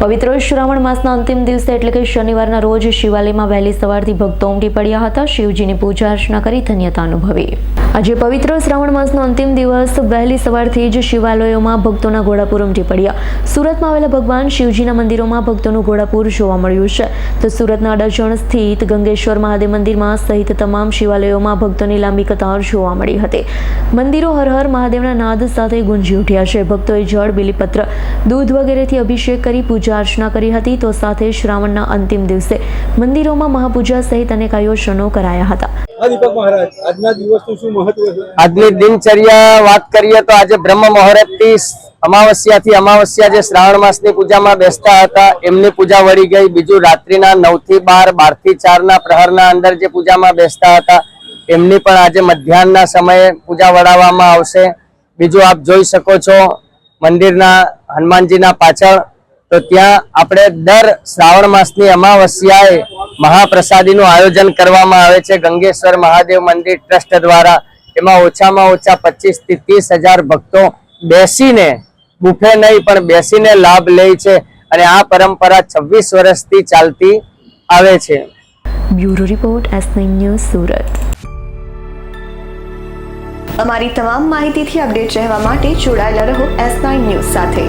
પવિત્ર શ્રાવણ માસના અંતિમ દિવસે એટલે કે શનિવારના રોજ શિવાલયમાં વહેલી સવારથી ભક્તો ઉમટી પડ્યા હતા. શિવજીની પૂજા અર્ચના કરી ધન્યતા અનુભવી. આજે પવિત્ર શ્રાવણ માસનો અંતિમ દિવસ વહેલી સવારથી જ શિવાલયોમાં ભક્તોના ઘોડાપૂર ઉમટી પડ્યા. સુરતમાં આવેલા ભગવાન શિવજીના મંદિરોમાં ભક્તોનું ઘોડાપૂર જોવા મળ્યું છે. તો સુરતના અડાજણ સ્થિત ગંગેશ્વર મહાદેવ મંદિરમાં સહિત તમામ શિવાલયોમાં ભક્તોની લાંબી કતાર જોવા મળી હતી. મંદિરો હર હર મહાદેવના નાદ સાથે ગુંજી ઉઠ્યા છે. ભક્તોએ જળ, બીલીપત્ર, દૂધ વગેરેથી અભિષેક કરી પૂજા અર્ચના કરી હતી. તો સાથે શ્રાવણના અંતિમ દિવસે મંદિરોમાં મહાપૂજા સહિત અનેક આયોજનો કરાયા હતા. દીપક મહારાજ, આજના દિવસનું શું મહત્વ છે? આજની દિનચર્યા વાત કરીએ તો આજે બ્રહ્મ મુહૂર્તથી અમાવસ્યા જે શ્રાવણ માસની પૂજામાં બેસતા હતા એમની પૂજા વળી ગઈ. બીજું રાત્રિના 9 થી 12, 12 થી 4 ના પ્રહરના અંદર જે પૂજામાં બેસતા હતા એમની પણ આજે મધ્યાહનના સમયે પૂજા વડાવવામાં આવશે. બીજું આપ જોઈ શકો છો મંદિરના હનુમાનજીના પાછળ, તો ત્યાં આપણે દર શ્રાવણ માસની અમાવસ્યાએ મહાપ્રસાદીનું આયોજન કરવામાં આવે છે ગંગેશ્વર મહાદેવ મંદિર ટ્રસ્ટ દ્વારા. એમાં ઓછામાં ઓછા 25 થી 30 હજાર ભક્તો બેસીને, બુફે નહીં પણ બેસીને લાભ લે છે અને આ પરંપરા 26 વર્ષથી ચાલતી આવે છે. Bureau report, S9 news, Surat. અમારી તમામ માહિતીથી અપડેટ રહેવા માટે જોડાયેલા રહો S9 ન્યૂઝ સાથે.